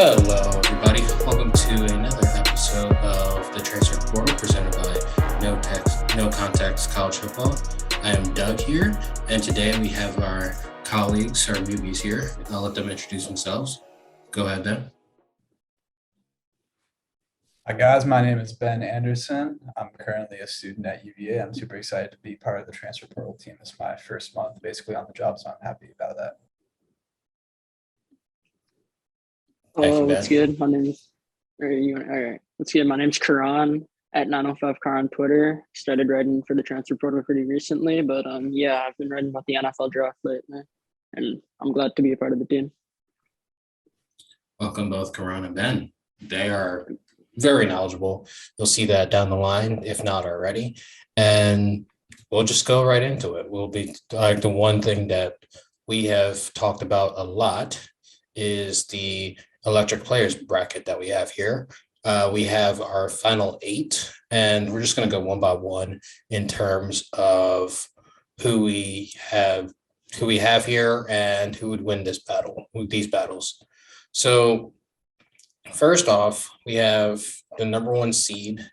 Hello, everybody. Welcome to another episode of the Transfer Portal presented by No Context College Football. I am Doug here, and today we have our colleagues, our newbies here. I'll let them introduce themselves. Go ahead, Ben. Hi guys, my name is Ben Anderson. I'm currently a student at UVA. I'm super excited to be part of the Transfer Portal team. It's my first month basically on the job, so I'm happy about that. What's good? My name's What's good? My name's Karan at 905 Karan on Twitter. Started writing for the Transfer Portal pretty recently, but I've been writing about the NFL draft lately, and I'm glad to be a part of the team. Welcome both Karan and Ben. They are very knowledgeable. You'll see that down the line, if not already. And we'll just go right into it. We'll be like the one thing that we have talked about a lot is the electric players bracket that we have here. We have our final 8, and we're just going to go one by one in terms of who we have here and who would win these battles. So first off, we have the number 1 seed,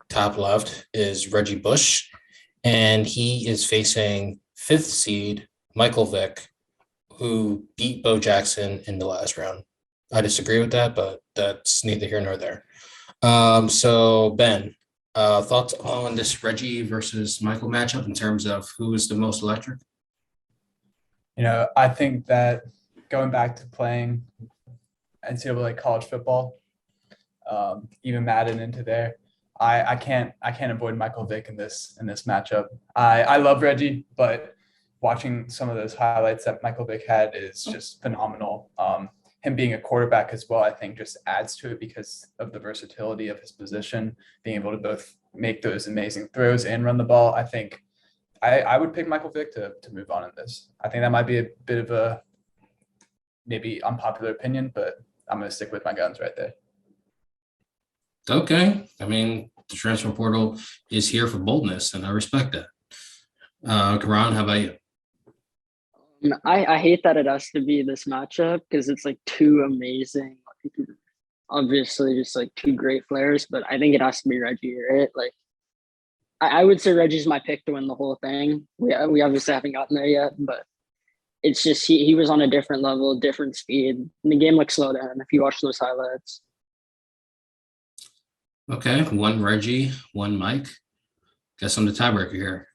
top left, is Reggie Bush, and he is facing 5th seed Michael Vick, who beat Bo Jackson in the last round. I disagree with that, but that's neither here nor there. So Ben, thoughts on this Reggie versus Michael matchup in terms of who is the most electric? I think that going back to playing NCAA college football, even Madden into there, I can't avoid Michael Vick in this matchup. I love Reggie, but watching some of those highlights that Michael Vick had is just phenomenal. Him being a quarterback as well, I think, just adds to it because of the versatility of his position, being able to both make those amazing throws and run the ball. I think I would pick Michael Vick to move on in this. I think that might be a bit of a maybe unpopular opinion, but I'm going to stick with my guns right there. Okay. I mean, the transfer portal is here for boldness, and I respect that. Karan, how about you? I hate that it has to be this matchup because it's like two amazing, obviously just like two great players, but I think it has to be Reggie, right? Like, I would say Reggie's my pick to win the whole thing. We obviously haven't gotten there yet, but it's just he was on a different level, different speed, and the game looks slow down if you watch those highlights. Okay, 1 Reggie, 1 Mike. Guess I'm the tiebreaker here.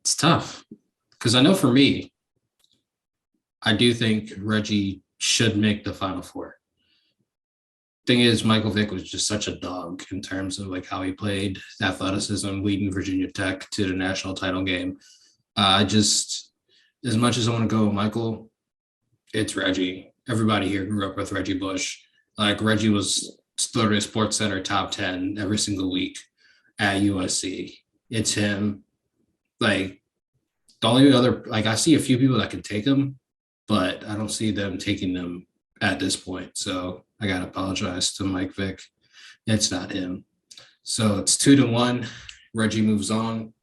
It's tough because I know for me, I do think Reggie should make the Final Four. Thing is, Michael Vick was just such a dog in terms of like how he played, athleticism, leading Virginia Tech to the national title game. As much as I want to go with Michael, it's Reggie. Everybody here grew up with Reggie Bush. Like Reggie was Florida Sports Center top 10 every single week at USC. It's him. Like the only other, like I see a few people that can take him, but I don't see them taking them at this point. So I got to apologize to Mike Vick. It's not him. So it's 2-1. Reggie moves on.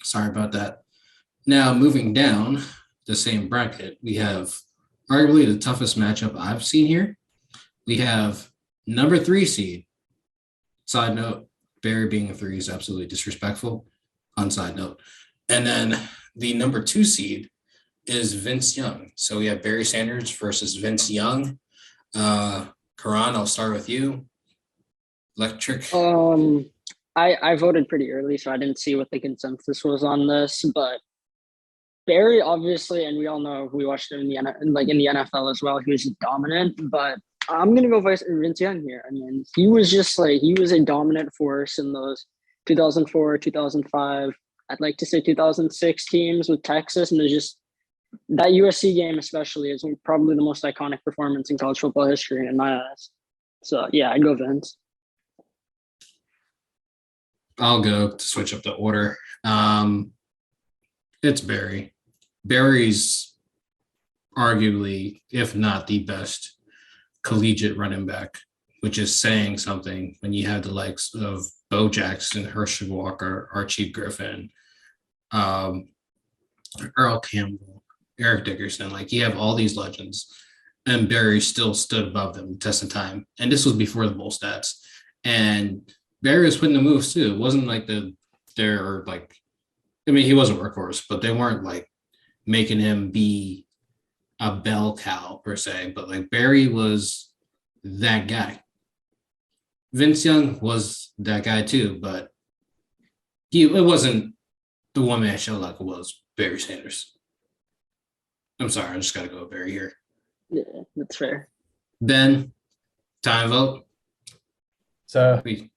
Sorry about that. Now moving down the same bracket, we have arguably the toughest matchup I've seen here. We have number 3 seed. Side note, Barry being a 3 is absolutely disrespectful. On side note. And then the number 2 seed is Vince Young. So we have Barry Sanders versus Vince Young. Karan, I'll start with you. Electric. I voted pretty early, so I didn't see what the consensus was on this, but Barry, obviously, and we all know we watched him in the NFL as well. He was dominant, but I'm gonna go Vince Young here. I mean, he was a dominant force in those 2004, 2005. I'd like to say 2006 teams with Texas, and there's just that USC game especially is probably the most iconic performance in college football history in my eyes. So yeah, I'd go Vince. I'll go to switch up the order. It's Barry. Barry's arguably, if not the best, collegiate running back, which is saying something when you have the likes of Bo Jackson, Herschel Walker, Archie Griffin, Earl Campbell, Eric Dickerson. Like, you have all these legends. and Barry still stood above them, test of time. And this was before the bowl stats. And Barry was putting the moves too. It wasn't like they're like, I mean, he was a workhorse, but they weren't like making him be a bell cow per se. But like Barry was that guy. Vince Young was that guy too, but it wasn't the one man show like it was Barry Sanders. I'm sorry, I just got to go with Barry here. Yeah, that's fair. Ben, time vote. So Please.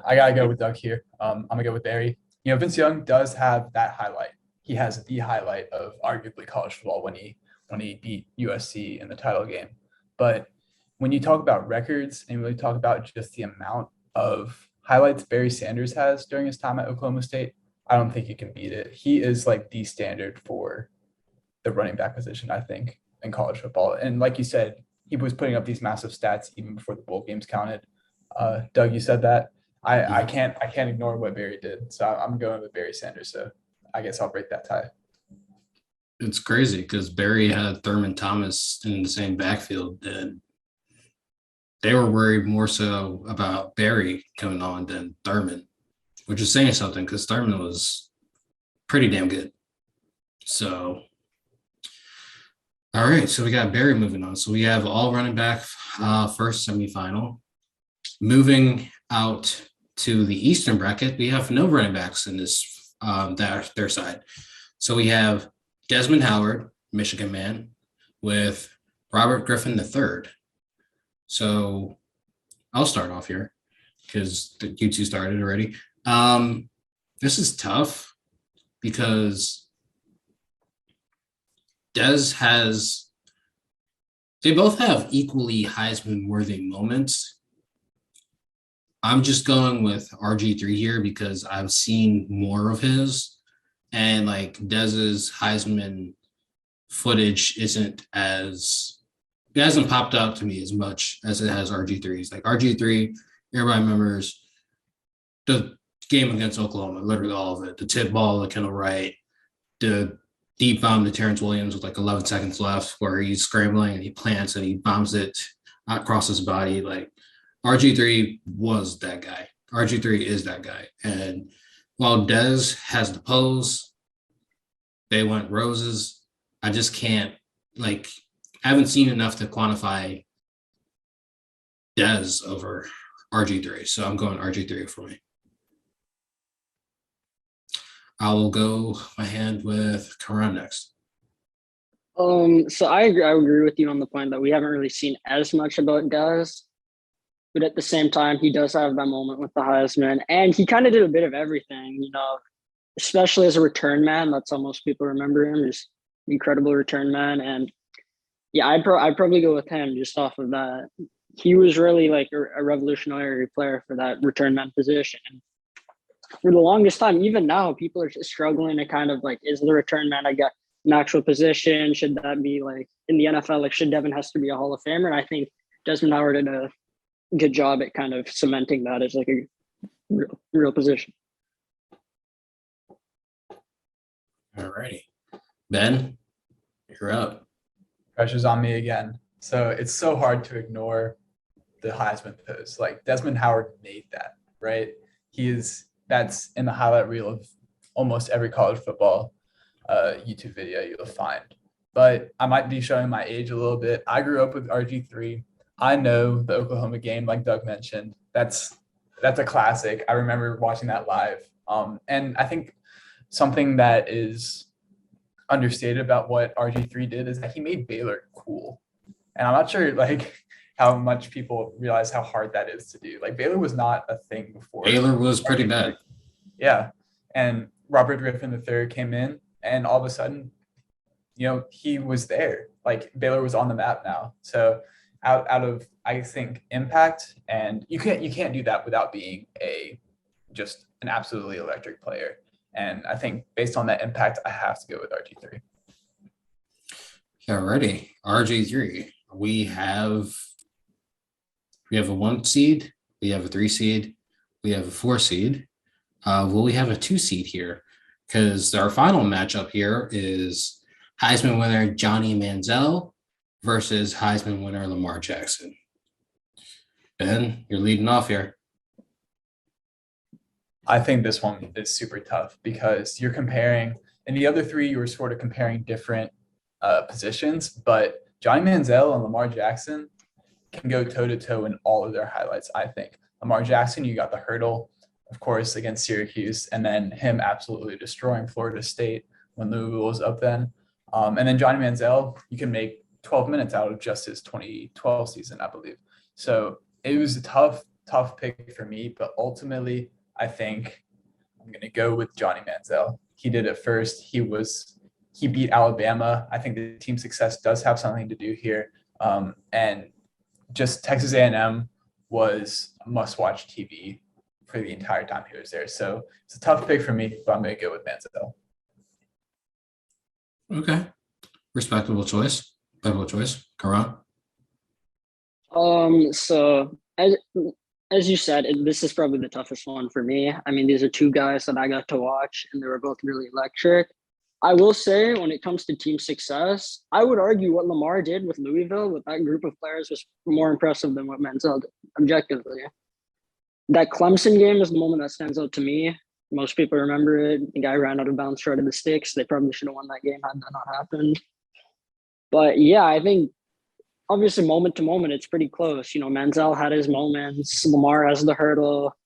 I gotta go with Doug here. I'm gonna go with Barry. Vince Young does have that highlight. He has the highlight of arguably college football when he beat USC in the title game. But when you talk about records and really talk about just the amount of highlights Barry Sanders has during his time at Oklahoma State, I don't think you can beat it. He is like the standard for the running back position, I think, in college football. And like you said, he was putting up these massive stats even before the bowl games counted. Doug, you said that. I can't ignore what Barry did. So I'm going with Barry Sanders. So I guess I'll break that tie. It's crazy because Barry had Thurman Thomas in the same backfield, and they were worried more so about Barry coming on than Thurman, which is saying something because Thurman was pretty damn good. So, all right. So we got Barry moving on. So we have all running back first semifinal. Moving out to the Eastern bracket, we have no running backs in this their side. So we have Desmond Howard, Michigan man, with Robert Griffin III. So I'll start off here because you two started already. This is tough because they both have equally Heisman-worthy moments. I'm just going with RG3 here because I've seen more of his, and like Dez's Heisman footage it hasn't popped out to me as much as it has RG3's. Like RG3, everybody remembers the game against Oklahoma, literally all of it. The tip ball to Kendall Wright, the deep bomb to Terrence Williams with like 11 seconds left where he's scrambling and he plants and he bombs it across his body. Like RG3 was that guy. RG3 is that guy. And while Dez has the pose, they went roses. I just can't, I haven't seen enough to quantify Dez over RG3. So I'm going RG3 for me. I will go my hand with Karan next. So I agree with you on the point that we haven't really seen as much about Dez, but at the same time, he does have that moment with the Heisman, and he kind of did a bit of everything, especially as a return man. That's how most people remember him, is incredible return man. And yeah, I'd probably go with him just off of that. He was really like a revolutionary player for that return man position. For the longest time, even now, people are just struggling to kind of like, is the return man an actual position? Should that be like in the NFL? Like, should Devin Hester be a Hall of Famer? And I think Desmond Howard did a good job at kind of cementing that as like a real position. All righty. Ben, you're up. Pressure's on me again. So it's so hard to ignore the Heisman pose. Like Desmond Howard made that, right? That's in the highlight reel of almost every college football YouTube video you'll find. But I might be showing my age a little bit. I grew up with RG3. I know the Oklahoma game, like Doug mentioned. That's a classic. I remember watching that live. And I think something that is understated about what RG3 did is that he made Baylor cool. And I'm not sure how much people realize how hard that is to do. Like Baylor was not a thing before. Baylor was pretty bad. Yeah. And Robert Griffin III came in and all of a sudden, he was there. Like Baylor was on the map now. So out of, I think, impact, and you can't do that without being just an absolutely electric player. And I think based on that impact, I have to go with RG3. Alrighty. RG3. We have a 1 seed, we have a 3 seed, we have a 4 seed. Will we have a 2 seed here? Because our final matchup here is Heisman winner Johnny Manziel versus Heisman winner Lamar Jackson. Ben, you're leading off here. I think this one is super tough because you're comparing, and the other three you were sort of comparing different positions, but Johnny Manziel and Lamar Jackson can go toe to toe in all of their highlights. I think Lamar Jackson, you got the hurdle, of course, against Syracuse, and then him absolutely destroying Florida State when Louisville was up then. And then Johnny Manziel, you can make 12 minutes out of just his 2012 season, I believe. So it was a tough pick for me, but ultimately, I think I'm going to go with Johnny Manziel. He did it first. He beat Alabama. I think the team success does have something to do here. And just Texas A&M was must-watch TV for the entire time he was there. So it's a tough pick for me, but I'm going to go with Manziel. Okay. Respectable choice. Karan? So as you said, this is probably the toughest one for me. I mean, these are two guys that I got to watch, and they were both really electric. I will say, when it comes to team success, I would argue what Lamar did with Louisville, with that group of players, was more impressive than what Manziel did, objectively. That Clemson game is the moment that stands out to me. Most people remember it. The guy ran out of bounds short of the sticks. They probably should have won that game had that not happened. But yeah, I think obviously moment to moment, it's pretty close. You know, Manziel had his moments. Lamar has the hurdle.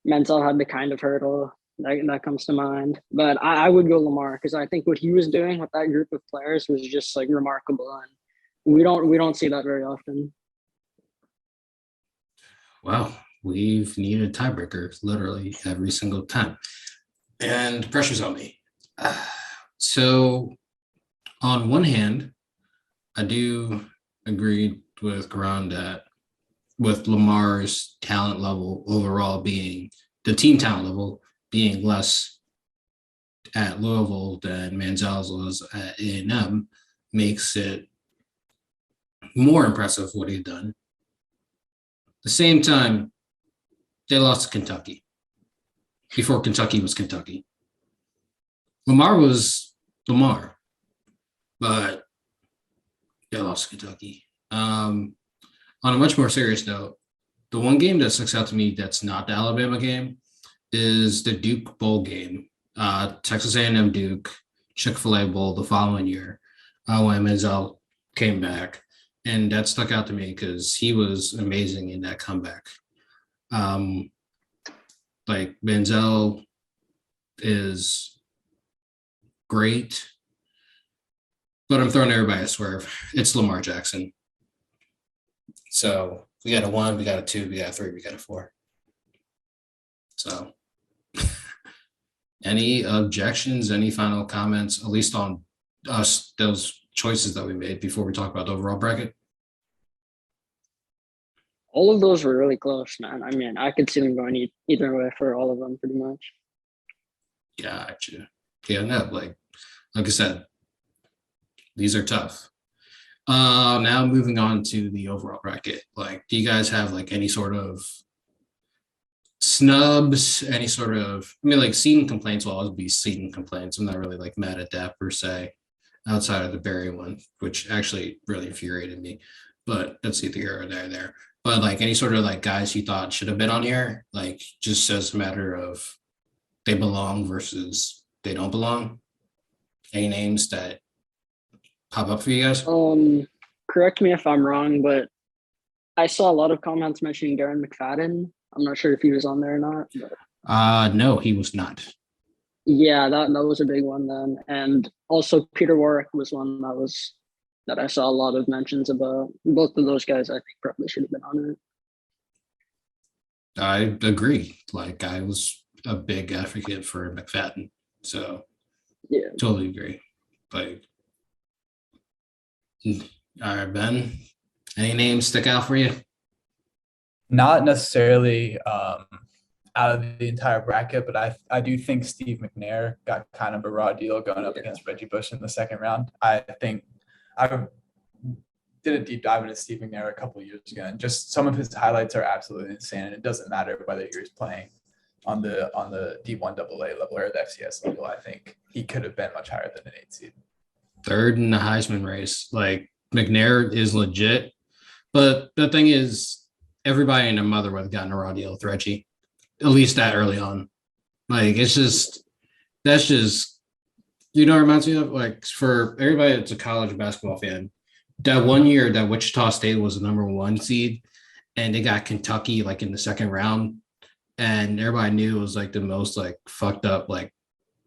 Manziel had the kind of hurdle that comes to mind. But I would go Lamar because I think what he was doing with that group of players was just like remarkable. And we don't see that very often. Wow. We've needed tiebreakers literally every single time. And pressure's on me. So on one hand, I do agree with Karan that with Lamar's talent level overall being, the team talent level being less at Louisville than Manziel's was at A&M, makes it more impressive what he'd done. At the same time, they lost to Kentucky before Kentucky was Kentucky. Lamar was Lamar, but they lost to Kentucky. On a much more serious note, the one game that sticks out to me that's not the Alabama game is the Duke Bowl game. Texas A&M Duke, Chick-fil-A Bowl the following year when Manziel came back. And that stuck out to me because he was amazing in that comeback. Like Manziel is great, but I'm throwing everybody a swerve. It's Lamar Jackson. So we got a 1, we got a 2, we got a 3, we got a 4. So any objections, any final comments, at least on us, those choices that we made before we talk about the overall bracket? All of those were really close, man. I mean, I could see them going either way for all of them, pretty much. Gotcha. Yeah, no, like I said, these are tough. Now moving on to the overall bracket. Like, do you guys have like any sort of snubs? Any sort of, I mean, like seating complaints will always be seating complaints. I'm not really like mad at that per se, outside of the Barry one, which actually really infuriated me. But that's either here or there. But like any sort of like guys you thought should have been on here, like just as a matter of they belong versus they don't belong. Any names that pop up for you guys? Correct me if I'm wrong, but I saw a lot of comments mentioning Darren McFadden. I'm not sure if he was on there or not. But No, he was not. yeah, that was a big one then. And also Peter Warwick was one that I saw a lot of mentions about. Both of those guys I think probably should have been on it. I agree. Like I was a big advocate for McFadden. So yeah, totally agree. Like, all right, Ben, any names stick out for you? Not necessarily out of the entire bracket, but I do think Steve McNair got kind of a raw deal going up against Reggie Bush in the second round. I think I did a deep dive into Steve McNair a couple of years ago, and just some of his highlights are absolutely insane. And it doesn't matter whether he was playing on the D1 AA level or the FCS level. I think he could have been much higher than an 8 seed. Third in the Heisman race. Like McNair is legit. But the thing is, everybody and their mother would have gotten a raw deal with Reggie, at least that early on. Like, it's just, that's just, you know, it reminds me of, like, for everybody that's a college basketball fan, that one year that Wichita State was the number 1 seed and they got Kentucky like in the second round, and everybody knew it was like the most like fucked up like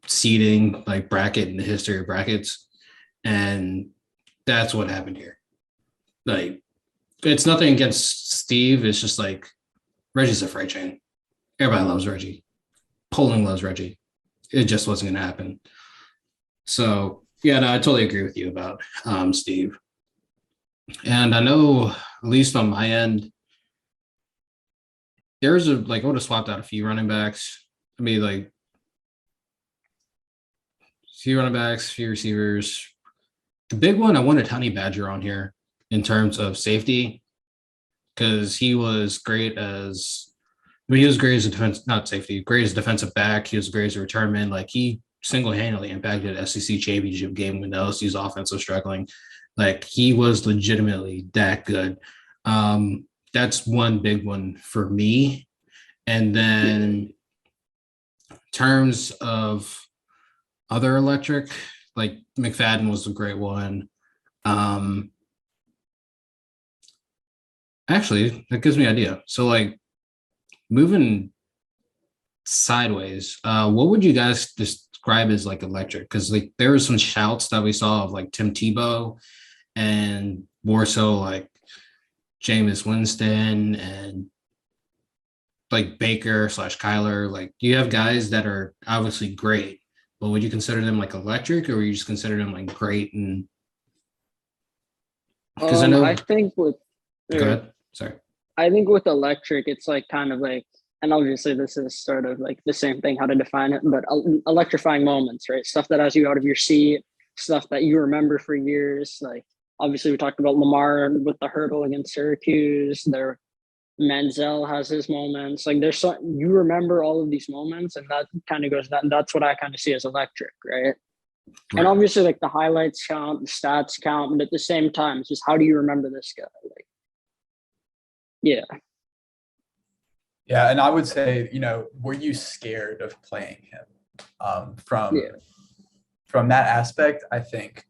seeding like bracket in the history of brackets. And that's what happened here. Like, it's nothing against Steve. It's just like Reggie's a freight train. Everybody loves Reggie. Poland loves Reggie. It just wasn't going to happen. So, yeah, no, I totally agree with you about Steve. And I know, at least on my end, there's I would have swapped out a few running backs. I mean, like, few running backs, few receivers. The big one, I wanted Honey Badger on here in terms of safety, because he was great as, I mean, he was great as a defense, not safety, great as a defensive back. He was great as a return man. Like, he single-handedly impacted SEC championship game when the LSU's offense was struggling. Like, he was legitimately that good. That's one big one for me. And then in terms of other electric, like McFadden was a great one. Actually, that gives me an idea. So, like, moving sideways, what would you guys describe as like electric? Because like there were some shouts that we saw of like Tim Tebow, and more so like Jameis Winston and like Baker / Kyler. Like, you have guys that are obviously great, but would you consider them like electric, or would you just consider them like great? And because I know, I think with go ahead. Sorry. I think with electric, it's like kind of like, and obviously this is sort of like the same thing, how to define it, but electrifying moments, right? Stuff that has you out of your seat, stuff that you remember for years. Like, obviously we talked about Lamar with the hurdle against Syracuse. Manziel has his moments. Like, you remember all of these moments, and that kind of goes, that's what I kind of see as electric, right? And obviously, like, the highlights count, the stats count, but at the same time, it's just, how do you remember this guy? Like, yeah. Yeah, and I would say, you know, were you scared of playing him? From that aspect, I think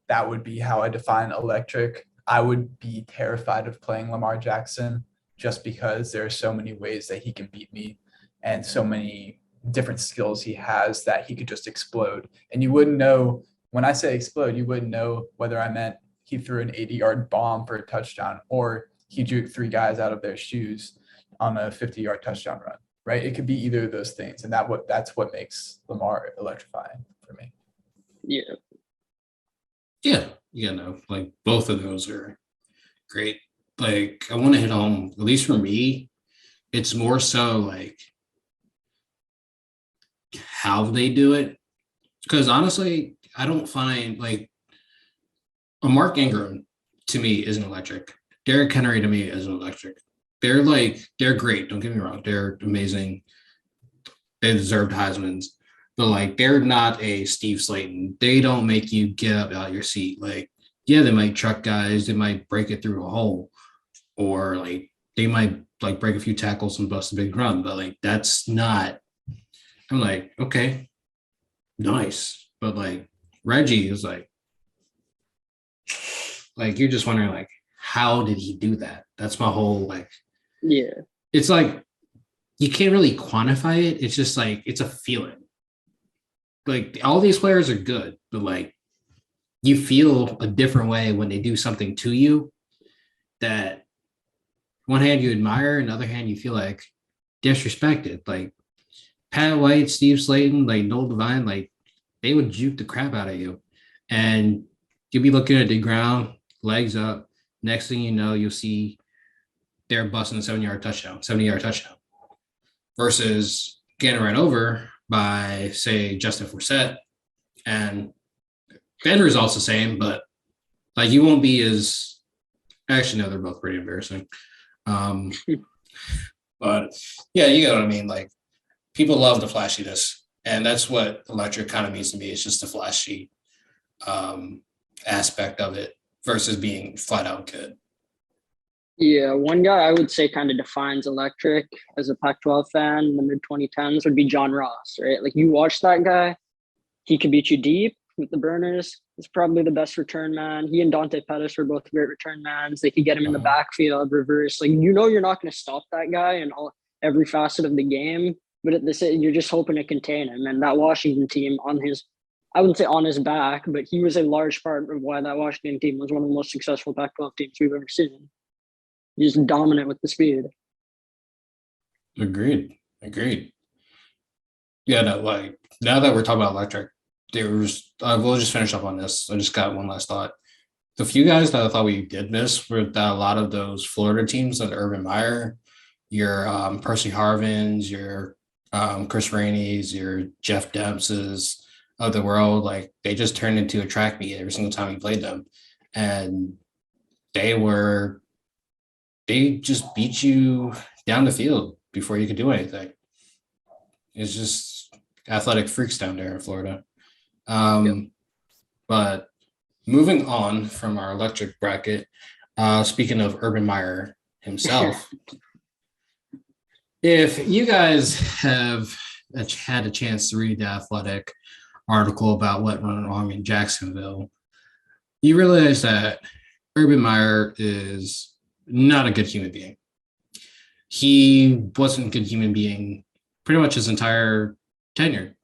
that would be how I define electric. I would be terrified of playing Lamar Jackson, just because there are so many ways that he can beat me and so many different skills he has that he could just explode. And you wouldn't know, when I say explode, you wouldn't know whether I meant he threw an 80-yard bomb for a touchdown or he juked 3 guys out of their shoes on a 50-yard touchdown run, right? It could be either of those things. And that's what makes Lamar electrifying for me. Yeah. Yeah. You know, like, both of those are great. Like, I want to hit home, at least for me, it's more so like how they do it. Because honestly, I don't find like a Mark Ingram to me isn't electric. Derrick Henry to me isn't electric. They're great. Don't get me wrong. They're amazing. They deserved Heisman's, but like, they're not a Steve Slayton. They don't make you get up out of your seat. Like, yeah, they might truck guys. They might break it through a hole, or like they might like break a few tackles and bust a big run. But like, that's not, I'm like, okay, nice. But like, Reggie is like you're just wondering, like, how did he do that? That's my whole, like, Yeah. It's like, you can't really quantify it. It's just like, it's a feeling. Like, all these players are good, but like, you feel a different way when they do something to you that one hand you admire, and the other hand you feel like disrespected. Like Pat White, Steve Slayton, like Noel Devine, like they would juke the crap out of you. And you'll be looking at the ground, legs up. Next thing you know, you'll see they're busting a 70-yard touchdown. Versus getting run over by, say, Justin Forsett. And the end result's the same, but like, you won't be as, actually, no, they're both pretty embarrassing. But yeah, you get what I mean? Like, people love the flashiness, and that's what electric kind of means to me. It's just the flashy aspect of it. versus being flat out good. Yeah, one guy I would say kind of defines electric as a Pac-12 fan in the mid 2010s would be John Ross, right? Like you watch that guy, he could beat you deep with the burners. He's probably the best return man. He and Dante Pettis were both great return mans. They could get him in the backfield, reverse. Like you're not going to stop that guy in every facet of the game, but at this, you're just hoping to contain him. And that Washington team I wouldn't say on his back, but he was a large part of why that Washington team was one of the most successful Pac-12 teams we've ever seen. He's dominant with the speed. Agreed. Yeah, no, like now that we're talking about electric, we'll just finish up on this. I just got one last thought. The few guys that I thought we did miss were that a lot of those Florida teams, like Urban Meyer, your Percy Harvins, your Chris Rainey's, your Jeff Demps's of the world, like they just turned into a track meet every single time we played them. And they just beat you down the field before you could do anything. It's just athletic freaks down there in Florida. But moving on from our electric bracket, speaking of Urban Meyer himself, if you guys have had a chance to read the Athletic article about what went wrong in Jacksonville, you realize that Urban Meyer is not a good human being. He wasn't a good human being pretty much his entire tenure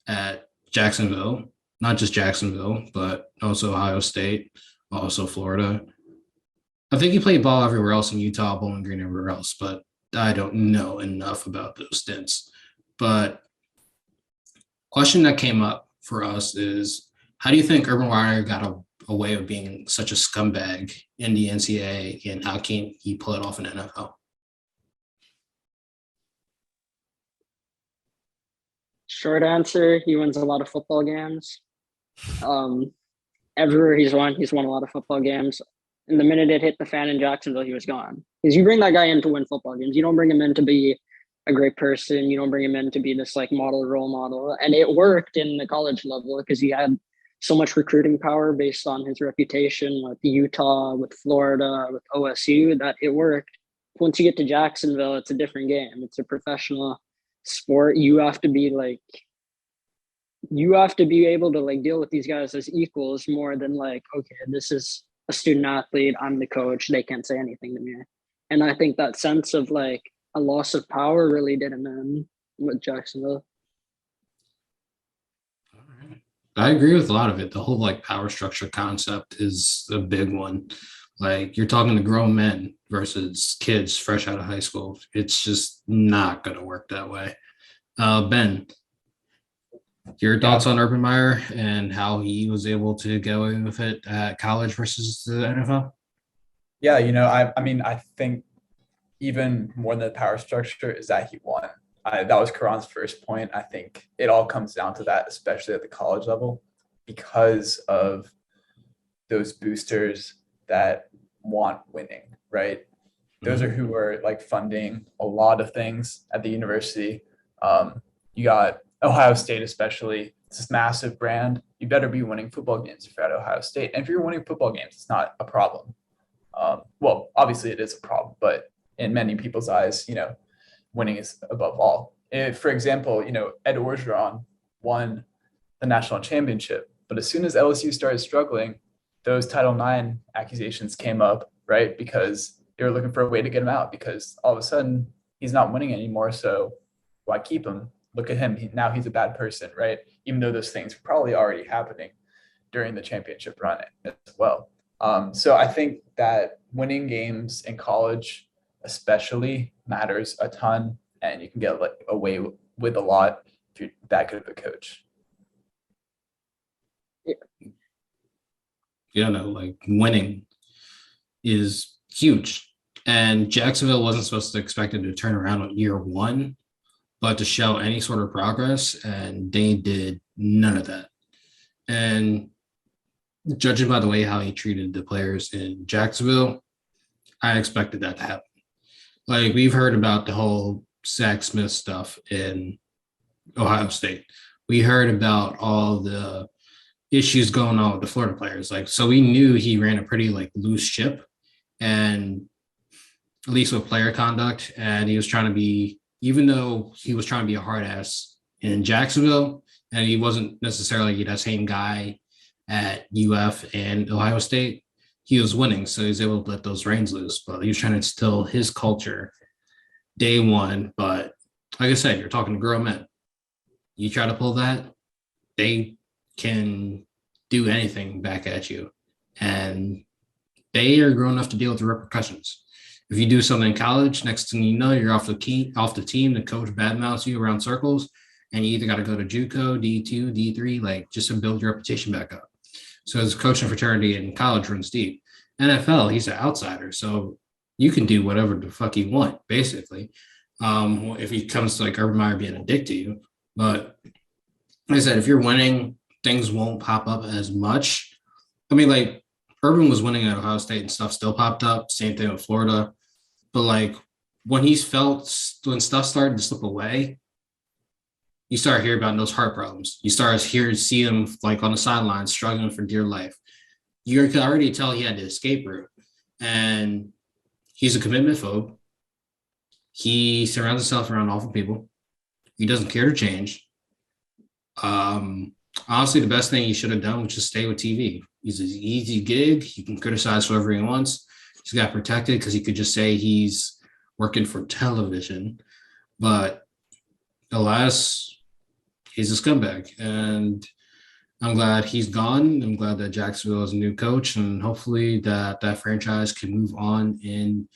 at Jacksonville, not just Jacksonville, but also Ohio State, also Florida. I think he played ball everywhere else in Utah, Bowling Green, everywhere else, but I don't know enough about those stints. But question that came up for us is, how do you think Urban Meyer got away with being such a scumbag in the NCAA, and how can he pull it off in the NFL? Short answer, he wins a lot of football games. Everywhere he's won a lot of football games. And the minute it hit the fan in Jacksonville, he was gone. Because you bring that guy in to win football games. You don't bring him in to be a great person. You don't bring him in to be this like role model. And it worked in the college level because he had so much recruiting power based on his reputation with Utah, with Florida, with OSU, that it worked. Once you get to Jacksonville, it's a different game. It's a professional sport. You have to be able to like deal with these guys as equals more than like, okay, this is a student athlete, I'm the coach, they can't say anything to me. And I think that sense of like a loss of power really did him in with Jacksonville. I agree with a lot of it. The whole like power structure concept is a big one. Like you're talking to grown men versus kids fresh out of high school. It's just not going to work that way. Ben, your thoughts on Urban Meyer and how he was able to get away with it at college versus the NFL? Yeah, I think even more than the power structure is that he won. That was Karan's first point. I think it all comes down to that, especially at the college level, because of those boosters that want winning, right? Those are who are like funding a lot of things at the university. You got Ohio State, especially. It's this massive brand. You better be winning football games if you're at Ohio State. And if you're winning football games, it's not a problem. Well, obviously it is a problem, but in many people's eyes, winning is above all. For example, Ed Orgeron won the national championship, but as soon as LSU started struggling, those Title IX accusations came up, right? Because they were looking for a way to get him out, because all of a sudden he's not winning anymore. So why keep him? Look at him. Now he's a bad person, right? Even though those things were probably already happening during the championship run as well. So I think that winning games in college especially matters a ton, and you can get away with a lot if you're that good of a coach. Like winning is huge. And Jacksonville wasn't supposed to expect it to turn around on year one, but to show any sort of progress, and they did none of that. And judging by the way how he treated the players in Jacksonville, I expected that to happen. Like we've heard about the whole Zach Smith stuff in Ohio State. We heard about all the issues going on with the Florida players. Like, so we knew he ran a pretty like loose ship, and at least with player conduct, and he was trying to be, even though he was trying to be a hard ass in Jacksonville, and he wasn't necessarily that same guy at UF and Ohio State, he was winning, so he was able to let those reins loose. But he was trying to instill his culture day one. But like I said, you're talking to grown men. You try to pull that, they can do anything back at you, and they are grown enough to deal with the repercussions. If you do something in college, next thing you know, you're off the team. The coach badmouths you around circles, and you either got to go to JUCO, D2, D3, like just to build your reputation back up. So his coaching fraternity in college runs deep. NFL, he's an outsider, so you can do whatever the fuck you want, basically. If he comes to like Urban Meyer being a dick to you, but like I said, if you're winning, things won't pop up as much. I mean, like Urban was winning at Ohio State and stuff still popped up. Same thing with Florida. But like when stuff started to slip away, you start hearing about those heart problems. You start see him like on the sidelines struggling for dear life. You can already tell he had the escape route, and he's a commitment phobe. He surrounds himself around awful people. He doesn't care to change. Honestly, the best thing he should have done was just stay with TV. He's an easy gig. He can criticize whoever he wants. He's got protected because he could just say he's working for television. But alas, he's a scumbag. And I'm glad he's gone. I'm glad that Jacksonville is a new coach, and hopefully that franchise can move on in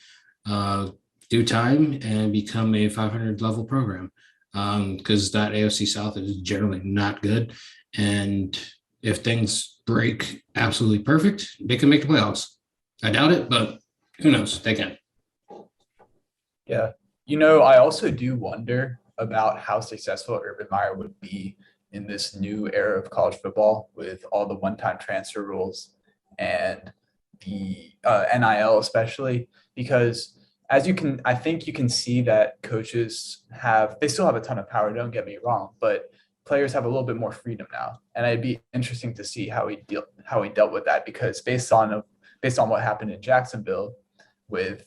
due time and become a 500 level program. Because that AFC South is generally not good. And if things break absolutely perfect, they can make the playoffs. I doubt it, but who knows? They can. Yeah. I also do wonder about how successful Urban Meyer would be in this new era of college football with all the one-time transfer rules and the NIL especially, because I think you can see that coaches they still have a ton of power, don't get me wrong, but players have a little bit more freedom now. And it'd be interesting to see how he dealt with that, because based on what happened in Jacksonville with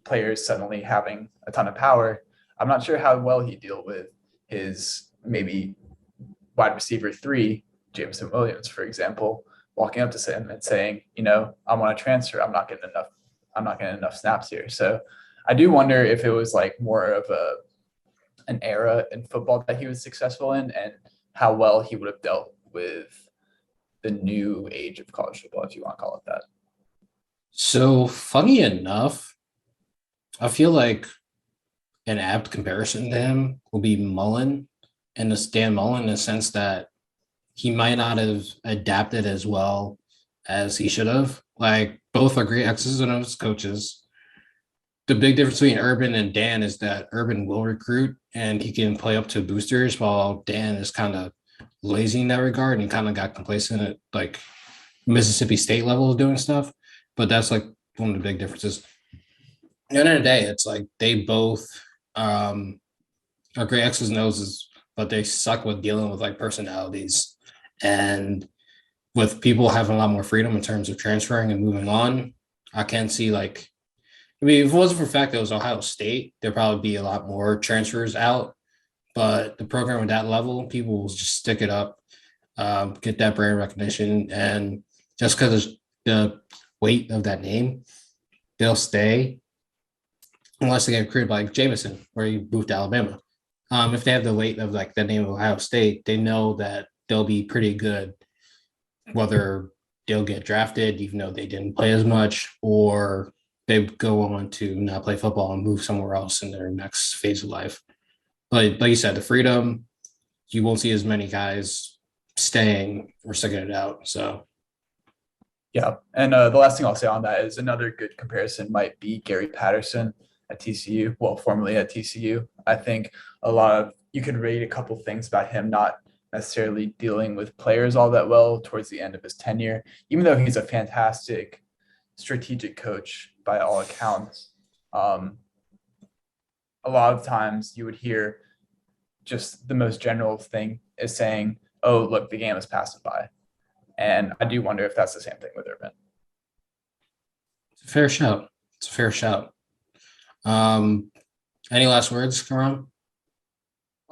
players suddenly having a ton of power, I'm not sure how well he deal with his maybe wide receiver 3, Jameson Williams, for example, walking up to him and saying, I want to transfer. I'm not getting enough snaps here. So I do wonder if it was like more of an era in football that he was successful in, and how well he would have dealt with the new age of college football, if you want to call it that. So funny enough, I feel like an apt comparison to him will be Mullen, and the Dan Mullen, in the sense that he might not have adapted as well as he should have. Like, both are great X's and O's coaches. The big difference between Urban and Dan is that Urban will recruit and he can play up to boosters, while Dan is kind of lazy in that regard and kind of got complacent at like Mississippi State level of doing stuff. But that's like one of the big differences. At the end of the day, it's like they both are great X's and O's, but they suck with dealing with like personalities. And with people having a lot more freedom in terms of transferring and moving on, I can see like, I mean, if it wasn't for the fact that it was Ohio State, there'd probably be a lot more transfers out. But the program at that level, people will just stick it up, get that brand recognition. And just because of the weight of that name, they'll stay unless they get recruited by like Jameson, where he moved to Alabama. If they have the weight of like the name of Ohio State, they know that they'll be pretty good, whether they'll get drafted, even though they didn't play as much, or they go on to not play football and move somewhere else in their next phase of life. But like you said, the freedom, you won't see as many guys staying or sticking it out. So, yeah. And the last thing I'll say on that is another good comparison might be Gary Patterson at TCU, well, formerly at TCU. I think you could rate a couple things about him not necessarily dealing with players all that well towards the end of his tenure, even though he's a fantastic strategic coach by all accounts. A lot of times you would hear just the most general thing is saying, oh, look, the game is passing by. And I do wonder if that's the same thing with Urban. It's a fair shout. It's a fair shout. Any last words, Karan?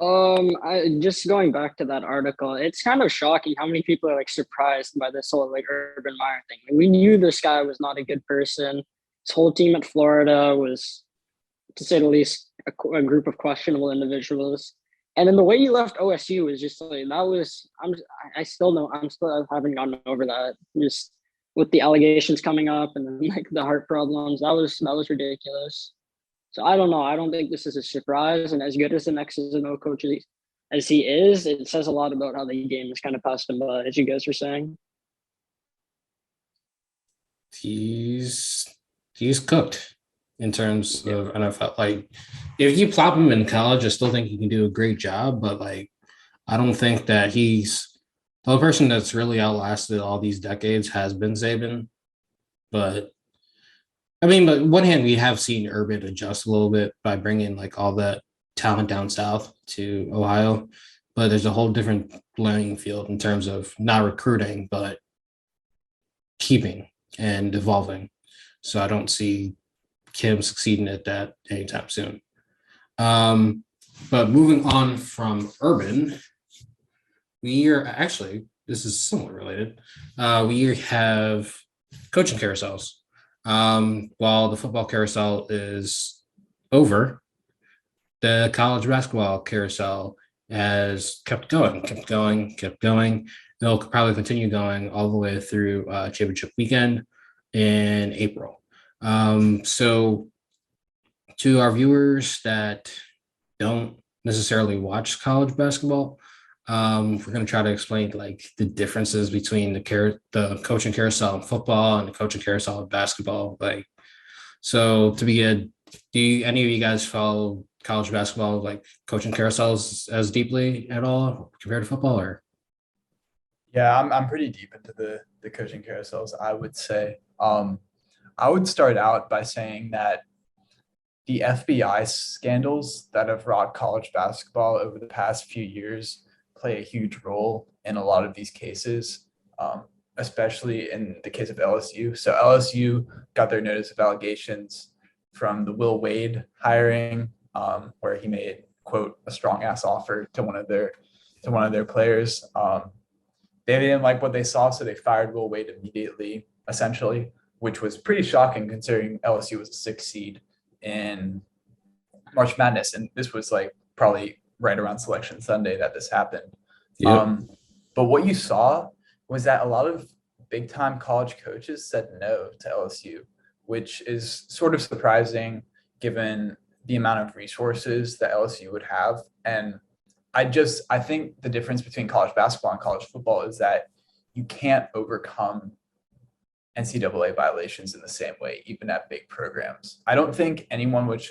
I just going back to that article, it's kind of shocking how many people are like surprised by this whole like Urban Meyer thing. Like, we knew this guy was not a good person. His whole team at Florida was, to say the least, a group of questionable individuals. And then the way he left OSU was just like that was. I still know. I'm still haven't gotten over that. Just with the allegations coming up and then like the heart problems, that was ridiculous. So I don't know. I don't think this is a surprise. And as good as the X's and O coach as he is, it says a lot about how the game is kind of passed him by, as you guys were saying. He's cooked in terms of NFL. Like, if you plop him in college, I still think he can do a great job. But like, I don't think that he's the person that's really outlasted all these decades has been Saban. But I mean, but on one hand, we have seen Urban adjust a little bit by bringing like all that talent down south to Ohio. But there's a whole different playing field in terms of not recruiting, but keeping and evolving. So I don't see Kim succeeding at that anytime soon. But moving on from Urban, we are actually, this is somewhat related. We have coaching carousels. While the football carousel is over, the college basketball carousel has kept going. It'll probably continue going all the way through championship weekend in April. So to our viewers that don't necessarily watch college basketball, we're going to try to explain like the differences between the coaching carousel in football and the coaching carousel in basketball. Like, so to begin, do any of you guys follow college basketball, like coaching carousels as deeply at all compared to football, or? Yeah, I'm pretty deep into the coaching carousels, I would say. I would start out by saying that the FBI scandals that have rocked college basketball over the past few years play a huge role in a lot of these cases, especially in the case of LSU. So LSU got their notice of allegations from the Will Wade hiring, where he made, quote, a strong ass offer to one of their players. They didn't like what they saw, so they fired Will Wade immediately, essentially, which was pretty shocking considering LSU was a 6th seed in March Madness. And this was like probably right around Selection Sunday that this happened. Yep. But what you saw was that a lot of big time college coaches said no to LSU, which is sort of surprising given the amount of resources that LSU would have. And I think the difference between college basketball and college football is that you can't overcome NCAA violations in the same way, even at big programs. I don't think anyone would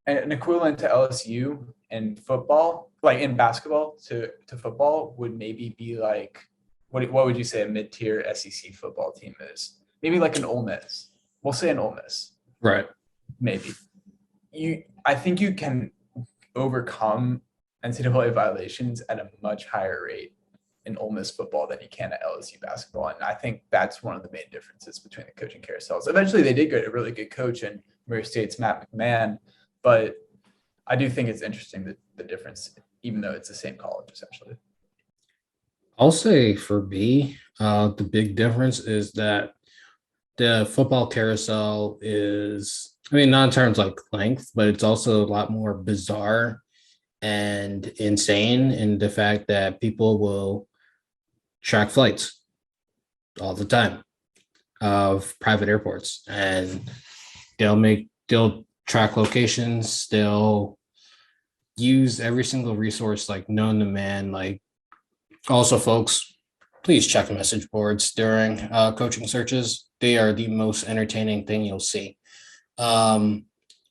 an equivalent to LSU in football, like in basketball to football, would maybe be like, what would you say a mid-tier SEC football team is? Maybe like an Ole Miss. We'll say an Ole Miss. Right. Maybe. I think you can overcome NCAA violations at a much higher rate in Ole Miss football than you can at LSU basketball. And I think that's one of the main differences between the coaching carousels. Eventually they did get a really good coach in Murray State's Matt McMahon, but I do think it's interesting the difference, even though it's the same college essentially. I'll say for me, the big difference is that the football carousel is, I mean, not in terms like length, but it's also a lot more bizarre and insane in the fact that people will track flights all the time of private airports, and they'll track locations. They'll use every single resource like known to man. Like, also, folks, please check message boards during coaching searches. They are the most entertaining thing you'll see. But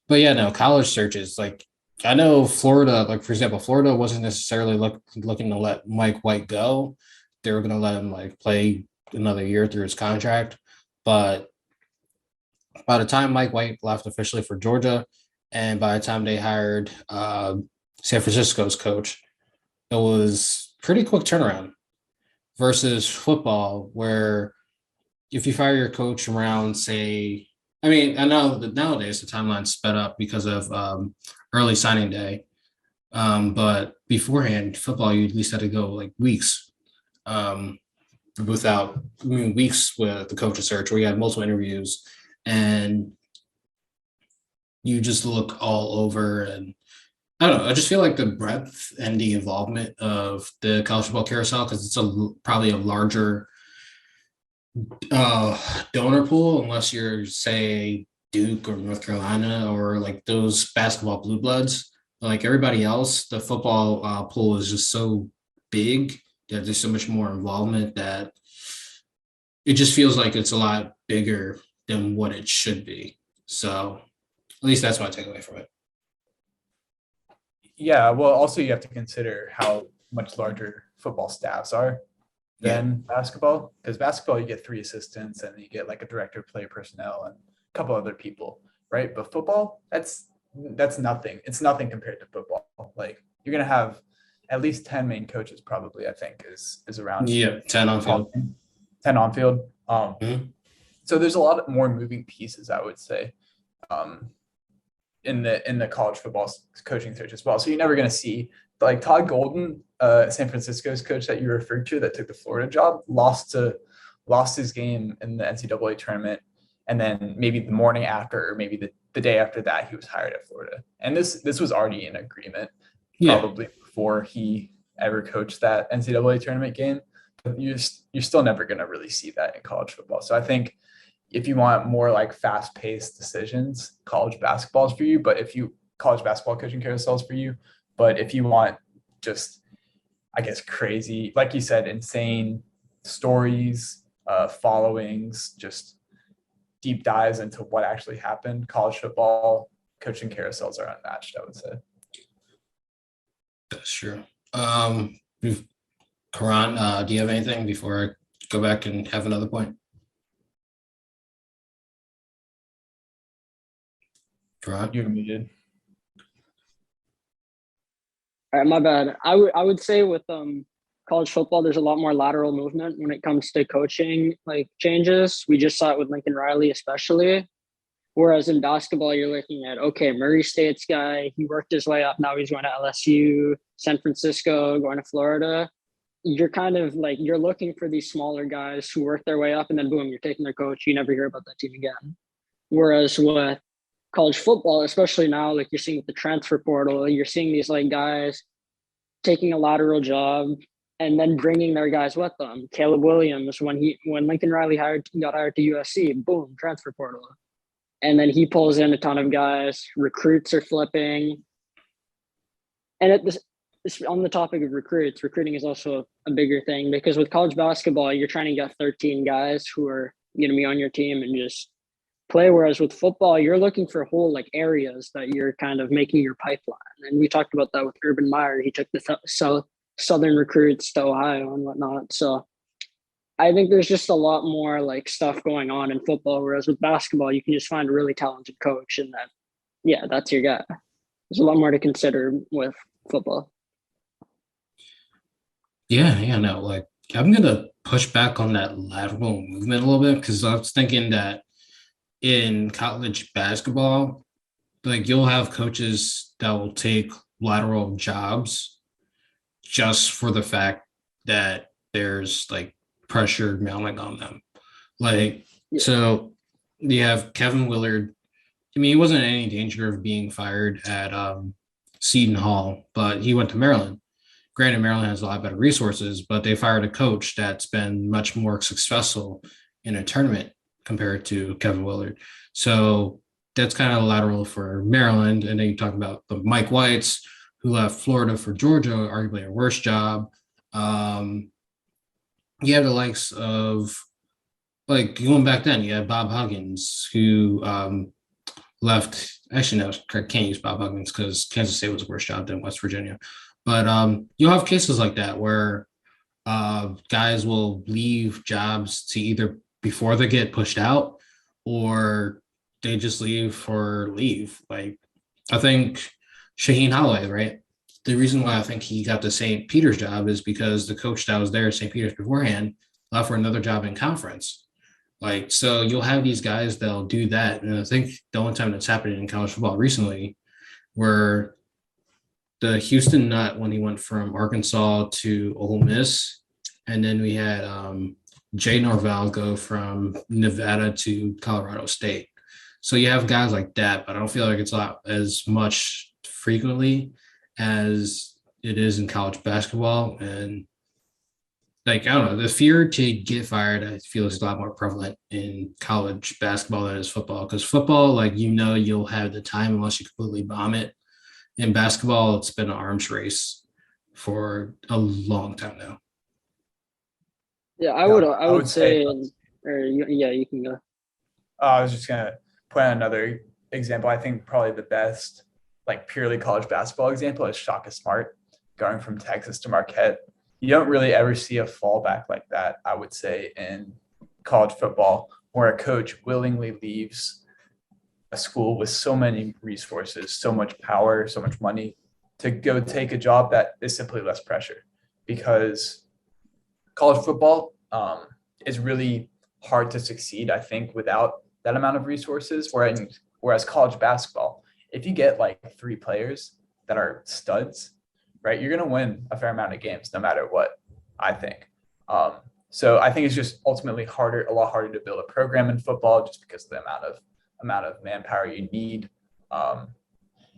yeah, no, college searches, like, I know Florida, like, for example, Florida wasn't necessarily looking to let Mike White go. They were going to let him like play another year through his contract. But by the time Mike White left officially for Georgia, and by the time they hired San Francisco's coach, it was pretty quick turnaround. versus football, where if you fire your coach around, say, I mean, I know that nowadays the timeline's sped up because of early signing day. But beforehand, football, you at least had to go like weeks weeks with the coaching search where you had multiple interviews and you just look all over. And I don't know, I just feel like the breadth and the involvement of the college football carousel, because it's probably a larger donor pool, unless you're, say, Duke or North Carolina or like those basketball blue bloods. Like everybody else, the football pool is just so big that there's so much more involvement that it just feels like it's a lot bigger than what it should be. So at least that's my takeaway from it. Yeah, well, also you have to consider how much larger football staffs are than basketball, because basketball you get 3 assistants and you get like a director of player personnel and a couple other people, right? But football, that's nothing. It's nothing compared to football. Like you're gonna have at least 10 main coaches, probably. I think is around 10 on field. 10 on field. Mhm. So there's a lot more moving pieces, I would say, in the college football coaching search as well. So you're never going to see like Todd Golden, San Francisco's coach that you referred to that took the Florida job, lost his game in the NCAA tournament, and then maybe the morning after or maybe the day after that he was hired at Florida. And this was already in agreement probably before he ever coached that NCAA tournament game. But you're still never going to really see that in college football. So I think if you want more like fast-paced decisions, college basketball is for you. But college basketball coaching carousels for you. But if you want just, I guess, crazy, like you said, insane stories, followings, just deep dives into what actually happened, college football coaching carousels are unmatched, I would say. That's true. Karan, do you have anything before I go back and have another point? Karan? You're muted. All right, my bad. I would say with college football, there's a lot more lateral movement when it comes to coaching like changes. We just saw it with Lincoln Riley, especially. Whereas in basketball, you're looking at, okay, Murray State's guy, he worked his way up. Now he's going to LSU, San Francisco, going to Florida. You're kind of like, you're looking for these smaller guys who work their way up and then boom, you're taking their coach. You never hear about that team again. Whereas with college football, especially now, like you're seeing with the transfer portal, you're seeing these like guys taking a lateral job and then bringing their guys with them. Caleb Williams, when Lincoln Riley got hired to USC, boom, transfer portal. And then he pulls in a ton of guys. Recruits are flipping. And on the topic of recruiting is also a bigger thing, because with college basketball, you're trying to get 13 guys who are going to be on your team and just play. Whereas with football, you're looking for whole like areas that you're kind of making your pipeline. And we talked about that with Urban Meyer. He took the southern recruits to Ohio and whatnot. So I think there's just a lot more like stuff going on in football. Whereas with basketball, you can just find a really talented coach and that's your guy. There's a lot more to consider with football. No, like I'm gonna push back on that lateral movement a little bit, because I was thinking that in college basketball, like you'll have coaches that will take lateral jobs just for the fact that there's like pressure mounting on them. Like, so you have Kevin Willard. I mean, he wasn't in any danger of being fired at Seton Hall, but he went to Maryland. Granted, Maryland has a lot better resources, but they fired a coach that's been much more successful in a tournament compared to Kevin Willard. So that's kind of lateral for Maryland. And then you talk about the Mike Whites, who left Florida for Georgia, arguably a worse job. You have the likes of, like, going back then, you had Bob Huggins, who left. Actually, no, I can't use Bob Huggins because Kansas State was a worse job than West Virginia. But you'll have cases like that where guys will leave jobs to either before they get pushed out or they just leave for leave. Like, I think Shaheen Holloway, right? the reason why I think he got the St. Peter's job is because the coach that was there at St. Peter's beforehand left for another job in conference. Like, so you'll have these guys that'll do that. And I think the only time that's happened in college football recently were the Houston Nut when he went from Arkansas to Ole Miss. And then we had Jay Norvell go from Nevada to Colorado State. So you have guys like that, but I don't feel like it's not as much frequently as it is in college basketball. And like, I don't know, the fear to get fired, I feel is a lot more prevalent in college basketball than it is football. Because football, like, you'll have the time unless you completely bomb it. In basketball, it's been an arms race for a long time now. Yeah, I would say you can go. I was just gonna point out another example. I think probably the best, like, purely college basketball example is Shaka Smart going from Texas to Marquette. You don't really ever see a fallback like that, I would say, in college football, where a coach willingly leaves a school with so many resources, so much power, so much money to go take a job that is simply less pressure. Because college football is really hard to succeed, I think, without that amount of resources. Whereas college basketball, if you get like 3 players that are studs, right, you're going to win a fair amount of games no matter what, I think. So I think it's just ultimately a lot harder to build a program in football just because of the amount of manpower you need.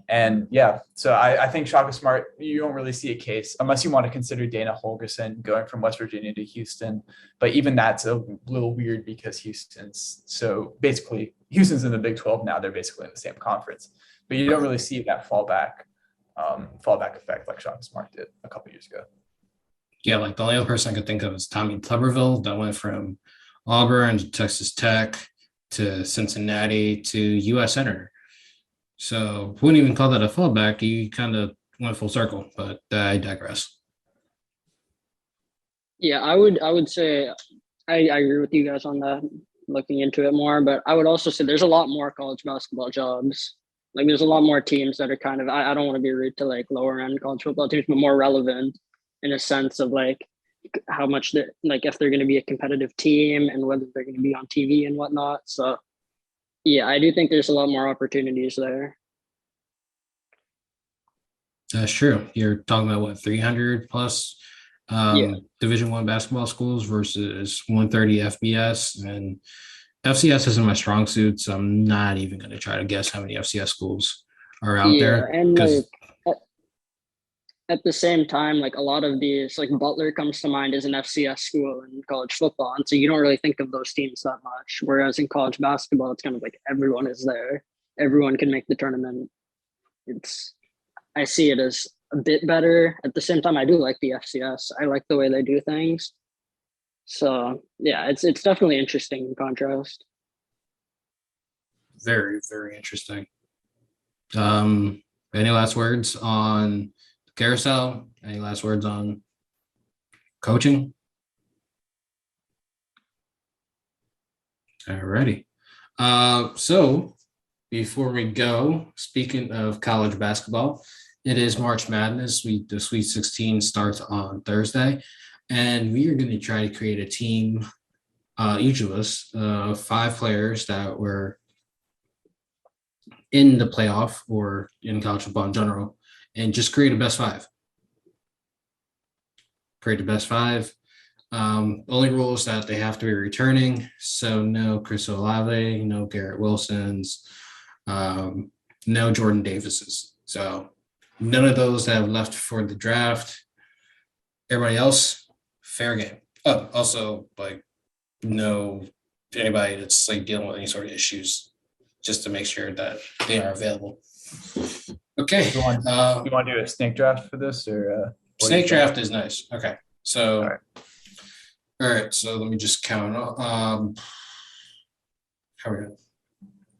And yeah, so I think Shaka Smart, you don't really see a case unless you want to consider Dana Holgerson going from West Virginia to Houston. But even that's a little weird because Houston's in the Big 12 now. They're basically in the same conference. But you don't really see that fallback effect like Shaka Smart did a couple years ago. Yeah, like the only other person I could think of is Tommy Tuberville that went from Auburn to Texas Tech to Cincinnati to U.S. Senator. So wouldn't even call that a fallback. He kind of went full circle, but I digress. Yeah, I would say I agree with you guys on that, looking into it more, but I would also say there's a lot more college basketball jobs. Like, there's a lot more teams that are kind of, I don't want to be rude to like lower end college football teams, but more relevant in a sense of like how much like if they're going to be a competitive team and whether they're going to be on TV and whatnot. So yeah, I do think there's a lot more opportunities there. That's true. You're talking about what, 300 plus Division I basketball schools versus 130 FBS, and FCS isn't my strong suit, so I'm not even going to try to guess how many FCS schools are out there. And like at the same time, like a lot of these, like Butler comes to mind as an FCS school in college football, and so you don't really think of those teams that much. Whereas in college basketball, it's kind of like everyone is there, everyone can make the tournament. I see it as a bit better. At the same time, I do like the FCS. I like the way they do things. So yeah, it's definitely interesting in contrast. Very, very interesting. Any last words on carousel? Any last words on coaching? Alrighty. So before we go, speaking of college basketball, it is March Madness. The Sweet 16 starts on Thursday, and we are going to try to create a team, each of us, 5 players that were in the playoff or in college football in general, and just create a best 5. Create a best 5. Only rule is that they have to be returning. So no Chris Olave, no Garrett Wilsons, no Jordan Davises. So none of those that have left for the draft. Everybody else, fair game. Oh, also, like, no anybody that's like dealing with any sort of issues, just to make sure that they are available. Okay. You want to do a snake draft for this, or snake draft is nice. Okay. So all right. So let me just count. How are we gonna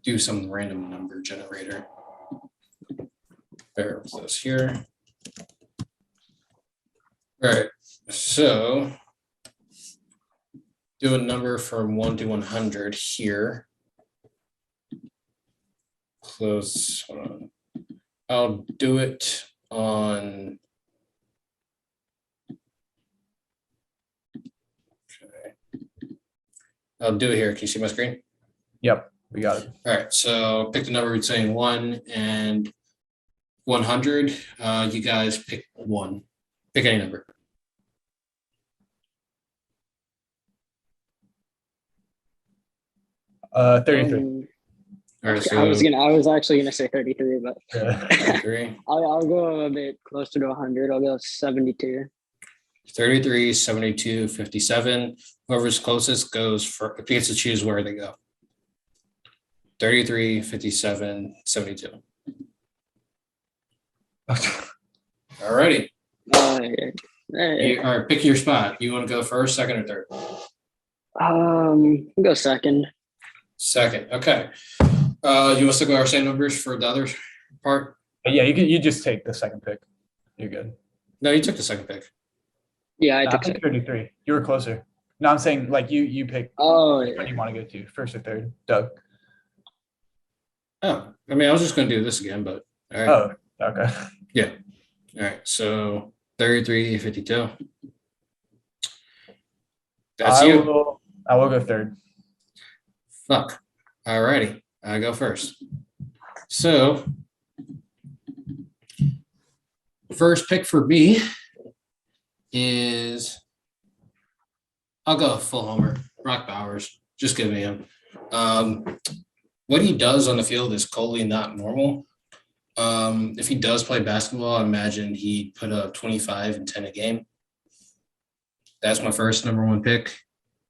do some random number generator? Bear with us here. All right. So do a number from 1 to 100 here. Close. Hold on. I'll do it on. Okay. I'll do it here. Can you see my screen? Yep, we got it. All right. So pick the number between 1 and 100. You guys pick one. Pick any number. Uh, 33. All right, I was actually gonna say 33, but Yeah. 33. I'll go a bit closer to 100. I'll go 72. 33, 72, 57. Whoever's closest gets to choose where they go. 33, 57, 72. All righty. Hey. All right, pick your spot. You want to go first, second, or third? I'll go second. Second. Okay. You want us to go our same numbers for the other part? Yeah, you just take the second pick. You're good. No, you took the second pick. Yeah, I I took think second. 33. You were closer. No, I'm saying like you pick Oh, what yeah. you want to go to, first or third. Doug. Oh, I mean, I was just going to do this again, but all right. Oh, okay. All right. So 33, 52. That's I you. will go third. Fuck. All righty. I go first. So, first pick for me is I'll go full homer. Brock Bowers. Just give me him. What he does on the field is totally not normal. If he does play basketball, I imagine he'd put up 25 and 10 a game. That's my first number one pick.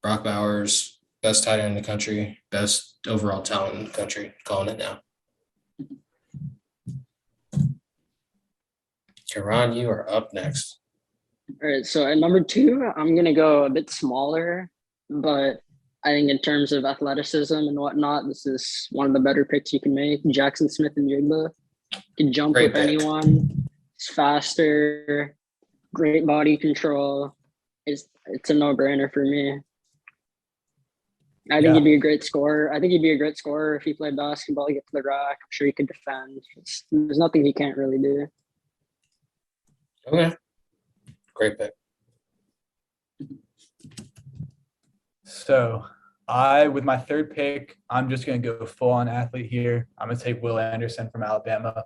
Brock Bowers, best tight end in the country, best overall talent in the country. Calling it now. Karan, you are up next. All right. So at number 2, I'm gonna go a bit smaller, but I think in terms of athleticism and whatnot, this is one of the better picks you can make. Jackson Smith and Jigba can jump Great with pick. anyone. He's faster, great body control. It's a no-brainer for me. I think he'd be a great scorer. I think he'd be a great scorer if he played basketball, get to the rack. I'm sure he could defend. There's nothing he can't really do. Okay. Great pick. So with my third pick, I'm just going to go full on athlete here. I'm going to take Will Anderson from Alabama.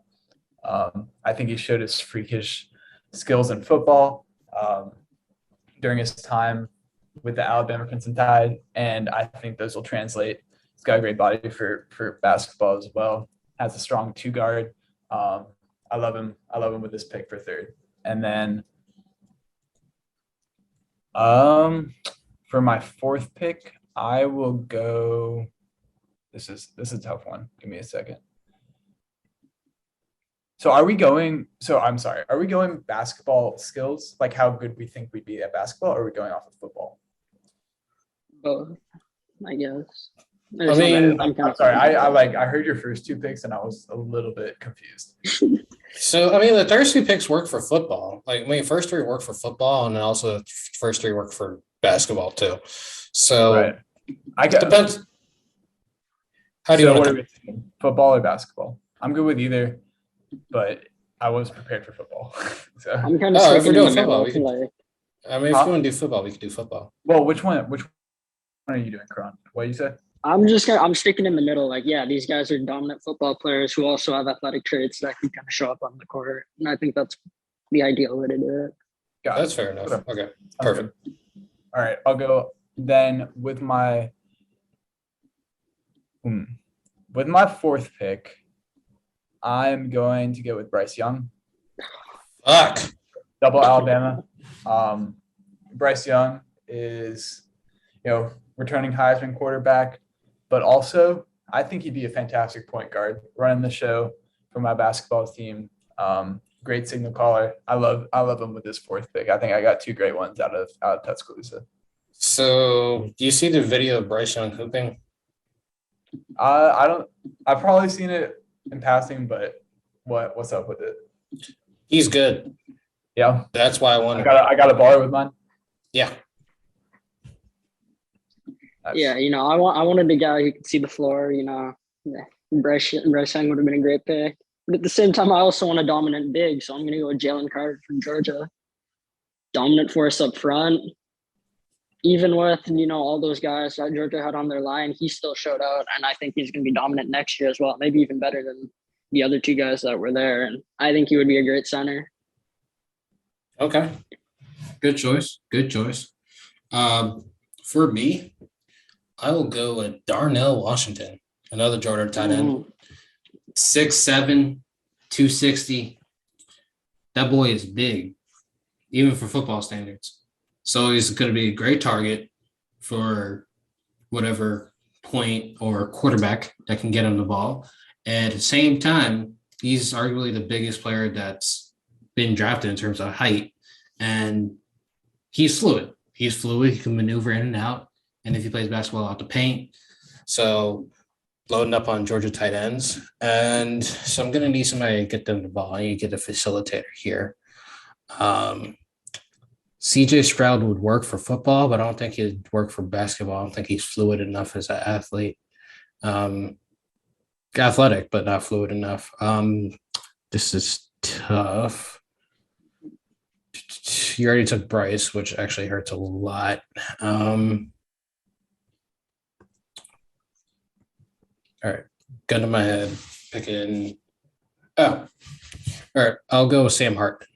I think he showed his freakish skills in football during his time with the Alabama Crimson Tide, and I think those will translate. He's got a great body for basketball as well. Has a strong 2-guard. I love him. I love him with this pick for third. And then for my fourth pick, I will go. This is a tough one. Give me a second. So are we going basketball skills? Like how good we think we'd be at basketball, or are we going off of football? Both, I guess. I'm sorry. I heard your first 2 picks and I was a little bit confused. So, I mean, the first 2 picks work for football. First 3 work for football, and then also the first 3 work for basketball too. So, Right. It depends. How do you want what to? are we thinking? Football or basketball? I'm good with either, but I was prepared for football. So, I'm kind of if we're sticking in doing the football, middle. we can. I mean, if you want to do football, we could do football. well, which one are you doing, Karan? What did you say? I'm sticking in the middle. Like, yeah, these guys are dominant football players who also have athletic traits that can kind of show up on the court. And I think that's the ideal way to do it. That's fair enough. Okay, perfect. All right, I'll go then with my fourth pick. I'm going to go with Bryce Young. Fuck. Double Alabama. Bryce Young is, returning Heisman quarterback, but also I think he'd be a fantastic point guard running the show for my basketball team. Great signal caller. I love him with this fourth pick. I think I got 2 great ones out of Tuscaloosa. So, do you see the video of Bryce Young hooping? I've probably seen it in passing, but what's up with it? He's good. Yeah. That's why I wanted. I got a baller with mine. Yeah. Yeah, I wanted a guy who could see the floor. Bryce Young would have been a great pick. But at the same time, I also want a dominant big, so I'm going to go with Jalen Carter from Georgia. Dominant force up front. Even with, all those guys that Georgia had on their line, he still showed out, and I think he's going to be dominant next year as well, maybe even better than the other two guys that were there, and I think he would be a great center. Okay. Good choice. For me, I will go with Darnell Washington, another Georgia tight end. 6'7", 260. That boy is big, even for football standards. So he's going to be a great target for whatever point or quarterback that can get him the ball. And at the same time, he's arguably the biggest player that's been drafted in terms of height. And he's fluid. He can maneuver in and out. And if he plays basketball out the paint. So loading up on Georgia tight ends. And so I'm going to need somebody to get them the ball. I need to get a facilitator here. CJ Stroud would work for football, but I don't think he'd work for basketball. I don't think he's fluid enough as an athlete. Athletic, but not fluid enough. This is tough. You already took Bryce, which actually hurts a lot. All right. Gun to my head. Picking. Oh. All right. I'll go with Sam Hartman.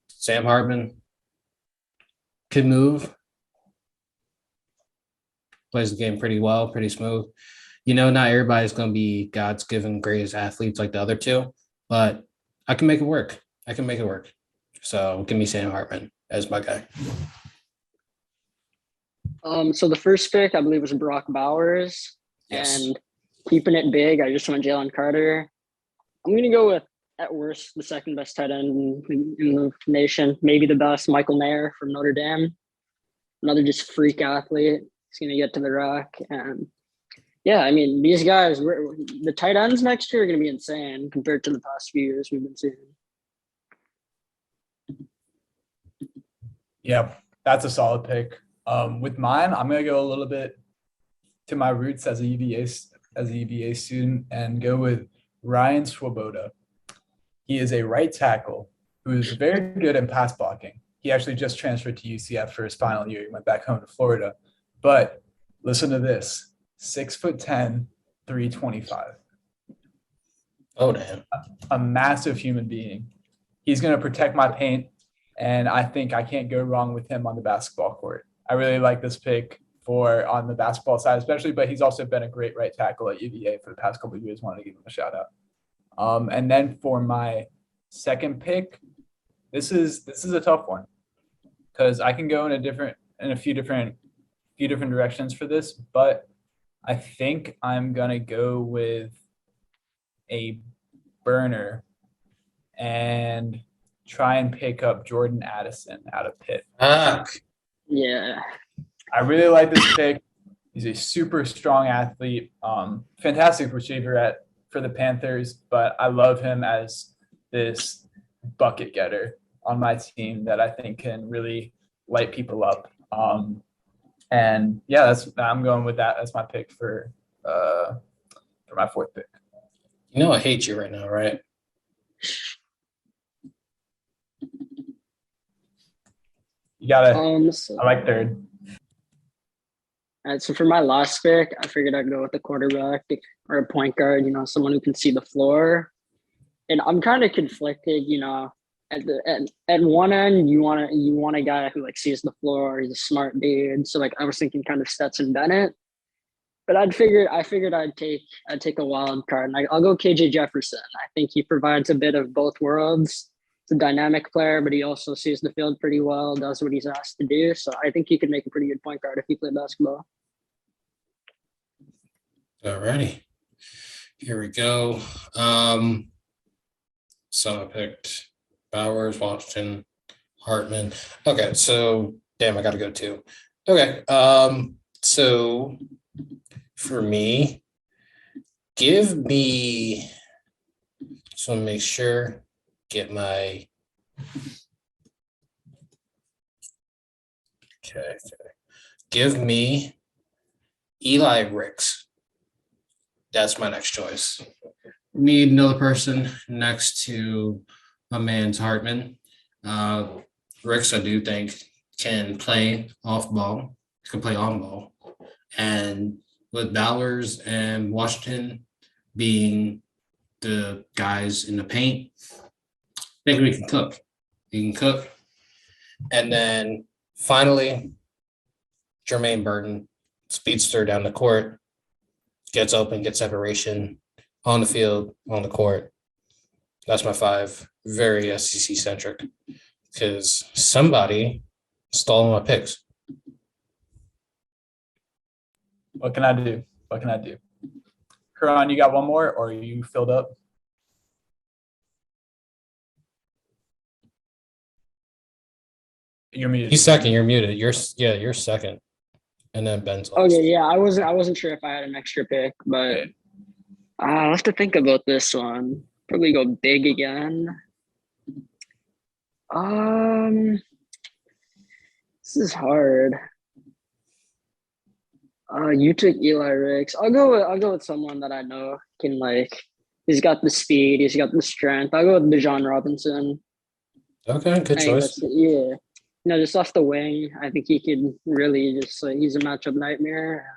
Sam Hartman could move. Plays the game pretty well, pretty smooth. Not everybody's going to be God's given greatest athletes like the other two, but I can make it work. So give me Sam Hartman as my guy. So the first pick, I believe, was Brock Bowers. Yes. And keeping it big, I just went Jalen Carter. I'm going to go with, at worst, the second best tight end in the nation, maybe the best, Michael Mayer from Notre Dame. Another just freak athlete. He's going to get to the rack. And yeah, I mean, these guys, the tight ends next year are going to be insane compared to the past few years we've been seeing. Yep, that's a solid pick. With mine, I'm going to go a little bit to my roots as a UVA student and go with Ryan Swoboda. He is a right tackle who is very good in pass blocking. He actually just transferred to UCF for his final year. He went back home to Florida. But listen to this, 6'10", 325. Oh, damn. A massive human being. He's going to protect my paint, and I think I can't go wrong with him on the basketball court. I really like this pick on the basketball side especially, but he's also been a great right tackle at UVA for the past couple of years. Wanted to give him a shout out. And then for my second pick, this is a tough one because I can go in a few different directions for this, but I think I'm gonna go with a burner and try and pick up Jordan Addison out of Pitt. Yeah. I really like this pick. He's a super strong athlete, fantastic receiver for the Panthers, but I love him as this bucket getter on my team that I think can really light people up. And yeah, I'm going with that. That's my pick for my fourth pick. I hate you right now, right? You gotta. I like third. All right, so for my last pick, I figured I'd go with a quarterback or a point guard, someone who can see the floor. And I'm kind of conflicted, at one end, you want a guy who sees the floor, he's a smart dude. So I was thinking kind of Stetson Bennett. But I figured I'd take a wild card, and I'll go KJ Jefferson. I think he provides a bit of both worlds. He's a dynamic player, but he also sees the field pretty well, does what he's asked to do. So I think he could make a pretty good point guard if he played basketball. All righty. Here we go. So I picked Bowers, Washington, Hartman. Okay, so damn, I got to go too. Okay, so for me, give me. So make sure get my. Okay. Give me Eli Ricks. That's my next choice. need another person next to my man's Hartman. Ricks, I do think, can play off ball, can play on ball. And with Bowers and Washington being the guys in the paint, I think we can cook. We can cook. And then finally, Jermaine Burton, speedster down the court, gets open, gets separation on the field, on the court. That's my 5. Very SEC centric because somebody stole my picks. What can I do? What can I do? Karan, you got one more, or are you filled up? You're muted. He's second. You're muted. You're second. And then Ben's last. Okay, yeah, I wasn't sure if I had an extra pick, but I'll have to think about this one. Probably go big again. This is hard. You took Eli Ricks. I'll go with someone that I know can he's got the speed, he's got the strength. I'll go with Bijan Robinson. Okay, good choice. Yeah. Just off the wing, I think he could really he's a matchup nightmare.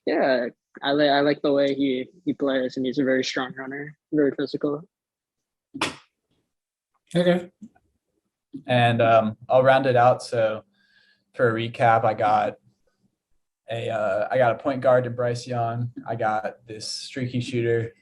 Yeah, I like the way he plays, and he's a very strong runner, very physical. Okay. And I'll round it out. So for a recap, I got a point guard in Bryce Young. I got this streaky shooter,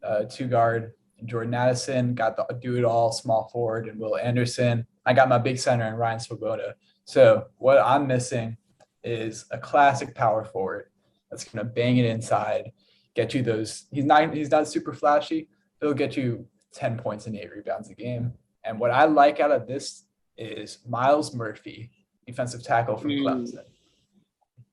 2-guard Jordan Addison. Got the do-it-all small forward and Will Anderson. I got my big center in Ryan Swoboda. So what I'm missing is a classic power forward that's going to bang it inside, get you those. He's not super flashy. He'll get you 10 points and 8 rebounds a game. And what I like out of this is Miles Murphy, defensive tackle from Clemson.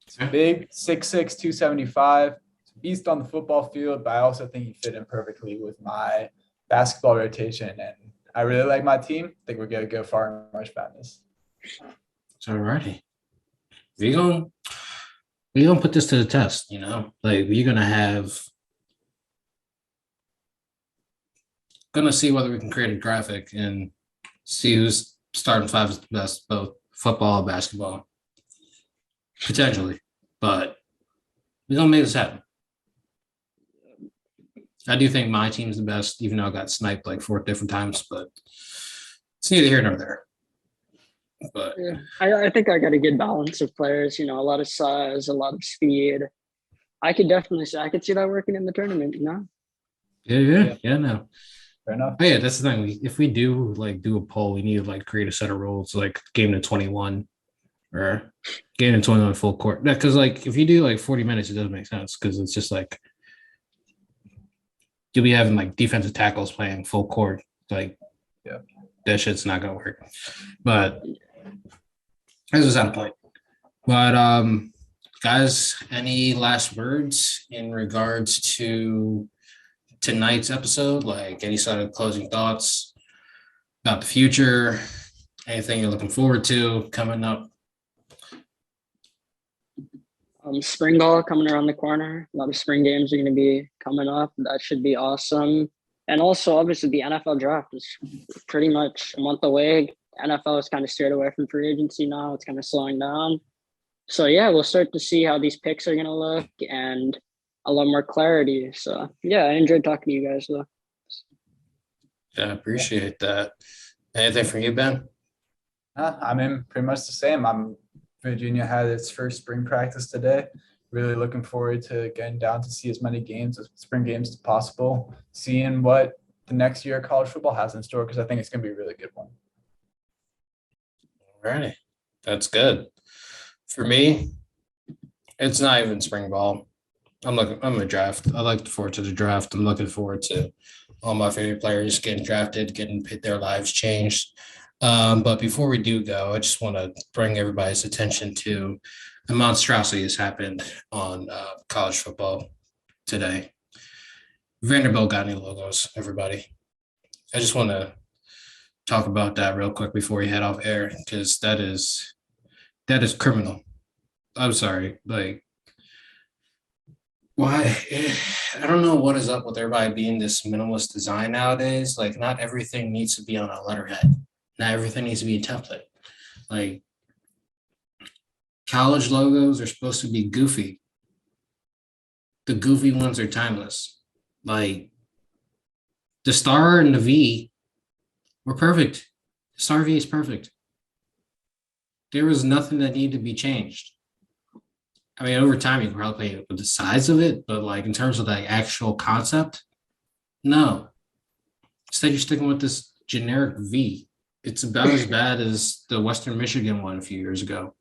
He's big, 6'6", 275. Beast on the football field, but I also think he fit in perfectly with my basketball rotation. And I really like my team. I think we're going to go far in March Madness. All righty. We're gonna put this to the test, we're gonna see whether we can create a graphic and see who's starting 5 is the best, both football and basketball. Potentially. But we're gonna make this happen. I do think my team's the best, even though I got sniped 4 different times, but it's neither here nor there. But yeah, I think I got a good balance of players, a lot of size, a lot of speed. I could see that working in the tournament, Yeah, no. Fair enough. Oh, yeah, that's the thing. If we do do a poll, we need to create a set of rules, game to 21 or game to 21 full court. Because if you do 40 minutes, it doesn't make sense because it's just you'll be having defensive tackles playing full court. That shit's not gonna work. But this is on point. But guys, any last words in regards to tonight's episode? Any sort of closing thoughts about the future? Anything you're looking forward to coming up? Spring ball coming around the corner. A lot of spring games are going to be coming up. That should be awesome. And also, obviously, the NFL draft is pretty much a month away. NFL is kind of steered away from free agency now. It's kind of slowing down. So, yeah, we'll start to see how these picks are going to look and a lot more clarity. So, yeah, I enjoyed talking to you guys, though. Yeah, I appreciate that. Anything from you, Ben? I'm in pretty much the same. Virginia had its first spring practice today. Really looking forward to getting down to see as many spring games as possible, seeing what the next year of college football has in store, because I think it's going to be a really good one. All right. That's good. For me, it's not even spring ball. I'm a draft. I look forward to the draft. I'm looking forward to all my favorite players getting drafted, getting their lives changed. But before we do go, I just want to bring everybody's attention to a monstrosity has happened on college football today. Vanderbilt got new logos, everybody. I just want to talk about that real quick before we head off air, because that is criminal. I'm sorry. Why? I don't know what is up with everybody being this minimalist design nowadays. Like, not everything needs to be on a letterhead. Not everything needs to be a template. Like, college logos are supposed to be goofy. The goofy ones are timeless. Like, the star and the V were perfect. The star V is perfect. There was nothing that needed to be changed. I mean, over time, you can probably play with the size of it, but like in terms of the actual concept, no. Instead, you're sticking with this generic V. It's about as bad as the Western Michigan one a few years ago.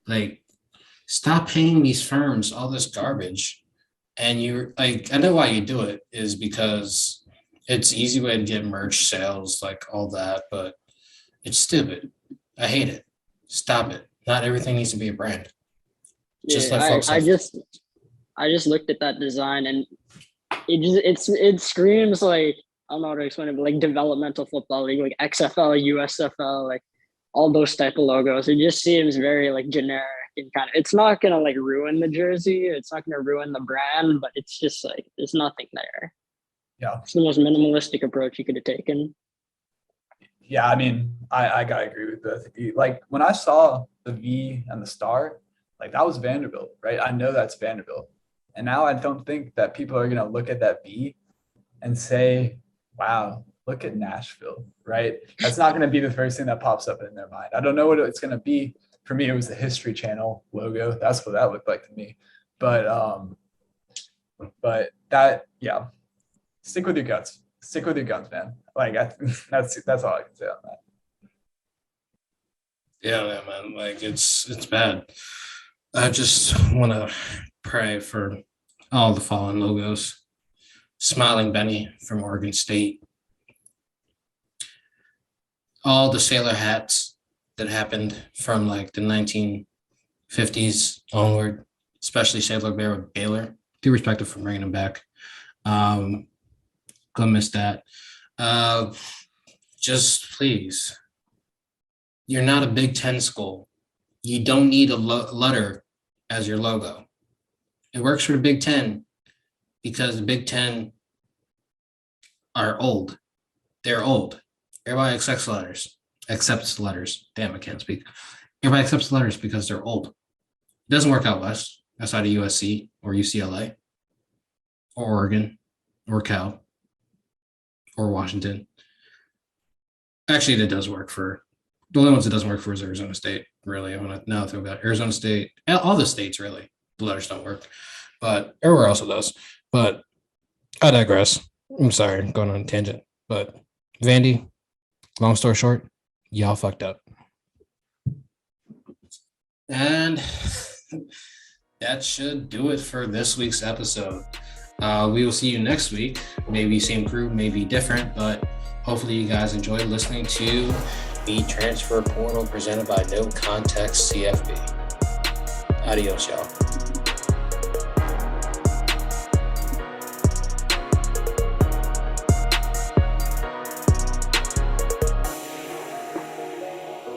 Like, stop paying these firms all this garbage. And you're like, I know why you do it is because it's easy way to get merch sales, like all that, but it's stupid. I hate it. Stop it. Not everything needs to be a brand. Just let folks I have- just looked at that design and it screams like, I don't know how to explain it, but like developmental football league, like XFL, USFL, like all those type of logos. It just seems very like generic and kind of, it's not gonna like ruin the jersey, it's not gonna ruin the brand, but it's just like there's nothing there. Yeah. It's the most minimalistic approach you could have taken. Yeah, I mean, I gotta agree with both of you. Like when I saw the V and the star, like that was Vanderbilt, right? I know that's Vanderbilt. And now I don't think that people are gonna look at that V and say, wow, look at Nashville, right? That's not gonna be the first thing that pops up in their mind. I don't know what it's gonna be. For me, it was the History Channel logo. That's what that looked like to me. But that, yeah, stick with your guts. Stick with your guns, man. Like that's all I can say on that. Yeah, man. Like it's bad. I just want to pray for all the fallen logos. Smiling Benny from Oregon State. All the sailor hats that happened from like the 1950s onward, especially Sailor Bear with Baylor. Due respect for bringing him back. Gonna miss that. Just please. You're not a Big Ten school. You don't need a letter as your logo. It works for the Big Ten because the Big Ten are old. They're old. Everybody accepts letters. Damn, I can't speak. Everybody accepts letters because they're old. It doesn't work out west, outside of USC or UCLA or Oregon or Cal or Washington. Actually, it does work for the only ones it doesn't work for is Arizona State, really. I want to now think about Arizona State, all the states really. The letters don't work, but everywhere else it does. But I digress. I'm sorry, I'm going on a tangent. But Vandy, long story short, y'all fucked up. And that should do it for this week's episode. We will see you next week. Maybe same crew, maybe different, but hopefully you guys enjoyed listening to the Transfer Portal presented by NoContextCFB. Adios, y'all.